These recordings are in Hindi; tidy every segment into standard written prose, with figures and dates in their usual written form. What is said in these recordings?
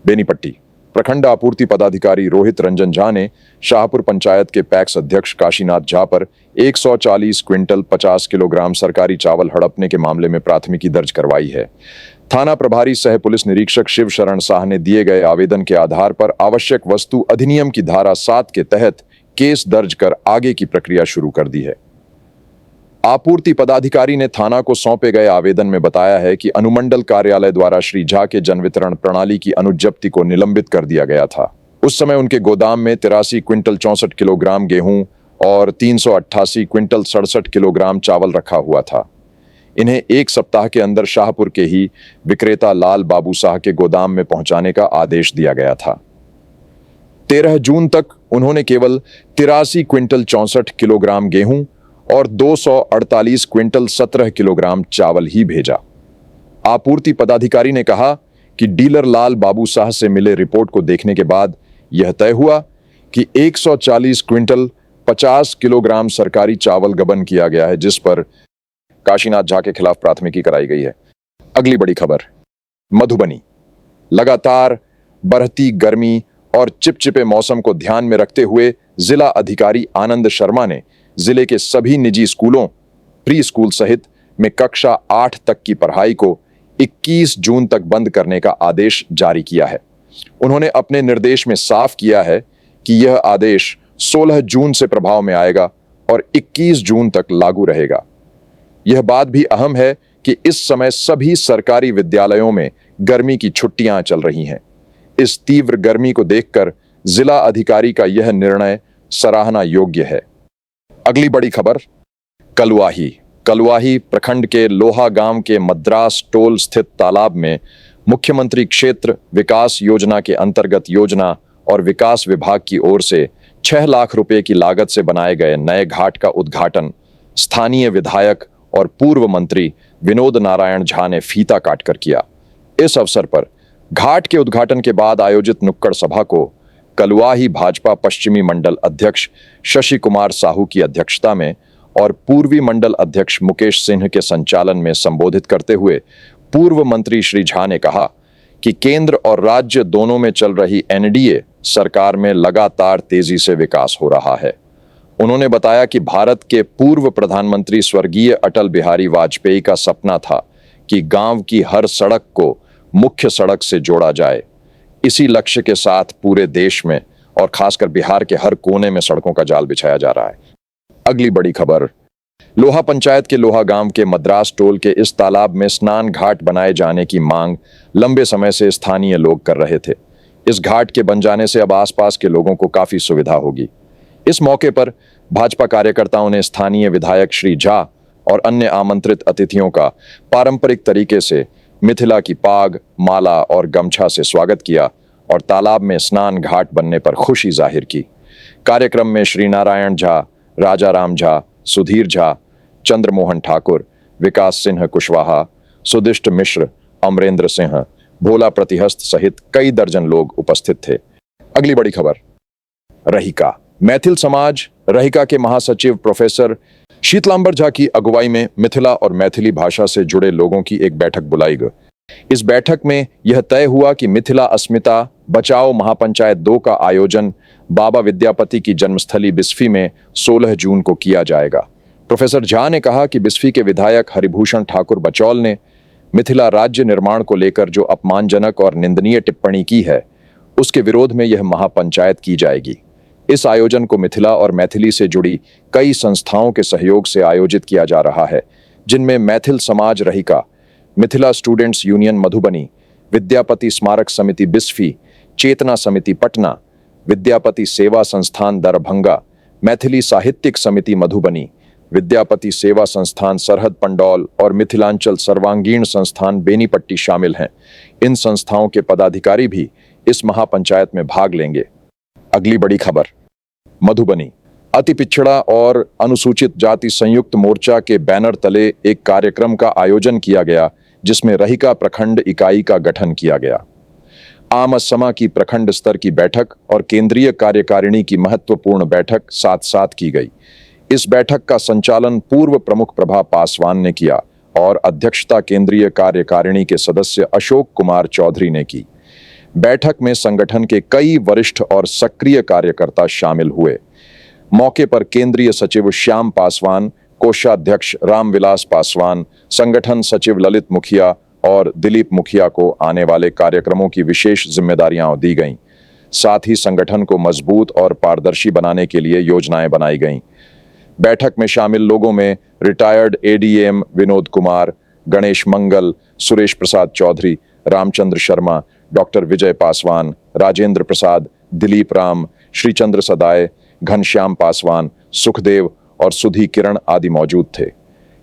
बेनीपट्टी प्रखंड आपूर्ति पदाधिकारी रोहित रंजन झा ने शाहपुर पंचायत के पैक्स अध्यक्ष काशीनाथ झा पर 140 क्विंटल 50 किलोग्राम सरकारी चावल हड़पने के मामले में प्राथमिकी दर्ज करवाई है। थाना प्रभारी सह पुलिस निरीक्षक शिव शरण शाह ने दिए गए आवेदन के आधार पर आवश्यक वस्तु अधिनियम की धारा 7 के तहत केस दर्ज कर आगे की प्रक्रिया शुरू कर दी है। आपूर्ति पदाधिकारी ने थाना को सौंपे गए आवेदन में बताया है कि अनुमंडल कार्यालय द्वारा श्री झा के जन वितरण प्रणाली की अनुज्ञप्ति को निलंबित कर दिया गया था। उस समय उनके गोदाम में 83 क्विंटल 64 किलोग्राम गेहूं और 388 क्विंटल 67 किलोग्राम चावल रखा हुआ था। इन्हें एक सप्ताह के अंदर शाहपुर के ही विक्रेता लाल बाबू शाह के गोदाम में पहुंचाने का आदेश दिया गया था। 13 जून तक उन्होंने केवल 83 क्विंटल 64 किलोग्राम गेहूं और 248 क्विंटल 17 किलोग्राम चावल ही भेजा। आपूर्ति पदाधिकारी ने कहा कि डीलर लाल बाबू शाह से मिले रिपोर्ट को देखने के बाद यह तय हुआ कि 140 क्विंटल 50 किलोग्राम सरकारी चावल गबन किया गया है, जिस पर काशीनाथ झा के खिलाफ प्राथमिकी कराई गई है। अगली बड़ी खबर, मधुबनी लगातार बढ़ती गर्मी और चिपचिपे मौसम को ध्यान में रखते हुए जिला अधिकारी आनंद शर्मा ने जिले के सभी निजी स्कूलों, प्री स्कूल सहित में कक्षा 8 तक की पढ़ाई को 21 जून तक बंद करने का आदेश जारी किया है। उन्होंने अपने निर्देश में साफ किया है कि यह आदेश 16 जून से प्रभाव में आएगा और 21 जून तक लागू रहेगा। यह बात भी अहम है कि इस समय सभी सरकारी विद्यालयों में गर्मी की छुट्टियां चल रही हैं। इस तीव्र गर्मी को देखकर जिला अधिकारी का यह निर्णय सराहना योग्य है। अगली बड़ी खबर, कलुआही प्रखंड के लोहा गांव के मद्रास टोल स्थित तालाब में मुख्यमंत्री क्षेत्र विकास योजना के अंतर्गत योजना और विकास विभाग की ओर से 6 लाख रुपए की लागत से बनाए गए नए घाट का उद्घाटन स्थानीय विधायक और पूर्व मंत्री विनोद नारायण झा ने फीता काटकर किया। इस अवसर पर घाट के उद्घाटन के बाद आयोजित नुक्कड़ सभा को कलुआही भाजपा पश्चिमी मंडल अध्यक्ष शशि कुमार साहू की अध्यक्षता में और पूर्वी मंडल अध्यक्ष मुकेश सिंह के संचालन में संबोधित करते हुए पूर्व मंत्री श्री झा ने कहा कि केंद्र और राज्य दोनों में चल रही एनडीए सरकार में लगातार तेजी से विकास हो रहा है। उन्होंने बताया कि भारत के पूर्व प्रधानमंत्री स्वर्गीय अटल बिहारी वाजपेयी का सपना था कि गांव की हर सड़क को मुख्य सड़क से जोड़ा जाए। इसी लक्ष्य के साथ पूरे देश में और खासकर बिहार के हर कोने में सड़कों का जाल बिछाया जा रहा है। अगली बड़ी खबर, लोहा पंचायत के लोहा गांव के मद्रास टोल के इस तालाब में स्नान घाट बनाए जाने की मांग लंबे समय से स्थानीय लोग कर रहे थे। इस घाट के बन जाने से अब आसपास के लोगों को काफी सुविधा होगी। इस मौके पर भाजपा कार्यकर्ताओं ने स्थानीय विधायक श्री झा और अन्य आमंत्रित अतिथियों का पारंपरिक तरीके से मिथिला की पाग, माला और गमछा से स्वागत किया और तालाब में स्नान घाट बनने पर खुशी जाहिर की। कार्यक्रम में श्री नारायण झा, राजा राम झा, सुधीर झा, चंद्रमोहन ठाकुर, विकास सिंह कुशवाहा, सुदिष्ट मिश्र, अमरेंद्र सिंह, भोला प्रतिहस्त सहित कई दर्जन लोग उपस्थित थे। अगली बड़ी खबर, रहिका मैथिल समाज रहिका के महासचिव प्रोफेसर शीतलांबर झा की अगुवाई में मिथिला और मैथिली भाषा से जुड़े लोगों की एक बैठक बुलाई गई। इस बैठक में यह तय हुआ कि मिथिला अस्मिता बचाओ महापंचायत 2 का आयोजन बाबा विद्यापति की जन्मस्थली बिस्फी में 16 जून को किया जाएगा। प्रोफेसर झा ने कहा कि बिस्फी के विधायक हरिभूषण ठाकुर बचौल ने मिथिला राज्य निर्माण को लेकर जो अपमानजनक और निंदनीय टिप्पणी की है, उसके विरोध में यह महापंचायत की जाएगी। इस आयोजन को मिथिला और मैथिली से जुड़ी कई संस्थाओं के सहयोग से आयोजित किया जा रहा है, जिनमें मैथिल समाज रहिका, मिथिला स्टूडेंट्स यूनियन मधुबनी, विद्यापति स्मारक समिति बिस्फी, चेतना समिति पटना, विद्यापति सेवा संस्थान दरभंगा, मैथिली साहित्यिक समिति मधुबनी, विद्यापति सेवा संस्थान सरहद पंडौल और मिथिलांचल सर्वांगीण संस्थान बेनीपट्टी शामिल हैं। इन संस्थाओं के पदाधिकारी भी इस महापंचायत में भाग लेंगे। अगली बड़ी खबर, मधुबनी अति पिछड़ा और अनुसूचित जाति संयुक्त मोर्चा के बैनर तले एक कार्यक्रम का आयोजन किया गया, जिसमें रहिका प्रखंड इकाई का गठन किया गया। आमसमा की प्रखंड स्तर की बैठक और केंद्रीय कार्यकारिणी की महत्वपूर्ण बैठक साथ साथ की गई। इस बैठक का संचालन पूर्व प्रमुख प्रभा पासवान ने किया और अध्यक्षता केंद्रीय कार्यकारिणी के सदस्य अशोक कुमार चौधरी ने की। बैठक में संगठन के कई वरिष्ठ और सक्रिय कार्यकर्ता शामिल हुए। मौके पर केंद्रीय सचिव श्याम पासवान, कोषाध्यक्ष रामविलास पासवान, संगठन सचिव ललित मुखिया और दिलीप मुखिया को आने वाले कार्यक्रमों की विशेष जिम्मेदारियां दी गईं। साथ ही संगठन को मजबूत और पारदर्शी बनाने के लिए योजनाएं बनाई गईं। बैठक में शामिल लोगों में रिटायर्ड एडीएम विनोद कुमार, गणेश मंगल, सुरेश प्रसाद चौधरी, रामचंद्र शर्मा, डॉक्टर विजय पासवान, राजेंद्र प्रसाद, दिलीप राम, श्रीचंद्र सदाय, घनश्याम पासवान, सुखदेव और सुधी किरण आदि मौजूद थे।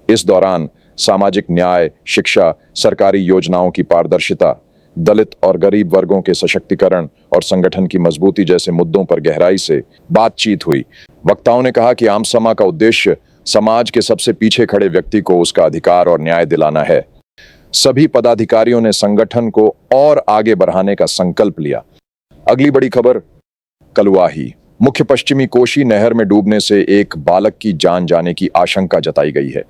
इस दौरान सामाजिक न्याय, शिक्षा, सरकारी योजनाओं की पारदर्शिता, दलित और गरीब वर्गों के सशक्तिकरण और संगठन की मजबूती जैसे मुद्दों पर गहराई से बातचीत हुई। वक्ताओं ने कहा कि आम सभा का उद्देश्य समाज के सबसे पीछे खड़े व्यक्ति को उसका अधिकार और न्याय दिलाना है। सभी पदाधिकारियों ने संगठन को और आगे बढ़ाने का संकल्प लिया। अगली बड़ी खबर, कलुआही। मुख्य पश्चिमी कोशी नहर में डूबने से एक बालक की जान जाने की आशंका जताई गई है।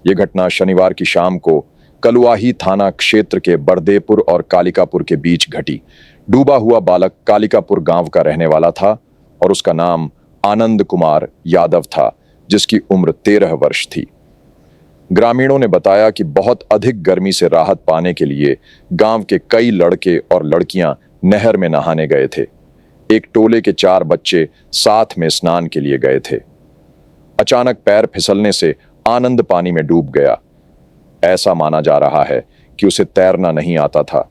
यह घटना शनिवार की शाम को कलुआही थाना क्षेत्र के बरदेपुर और कालिकापुर के बीच घटी। डूबा हुआ बालक कालिकापुर गांव का रहने वाला था और उसका नाम आनंद कुमार यादव था, जिसकी उम्र 13 वर्ष थी। ग्रामीणों ने बताया कि बहुत अधिक गर्मी से राहत पाने के लिए गांव के कई लड़के और लड़कियां नहर में नहाने गए थे। एक टोले के 4 बच्चे साथ में स्नान के लिए गए थे। अचानक पैर फिसलने से आनंद पानी में डूब गया। ऐसा माना जा रहा है कि उसे तैरना नहीं आता था।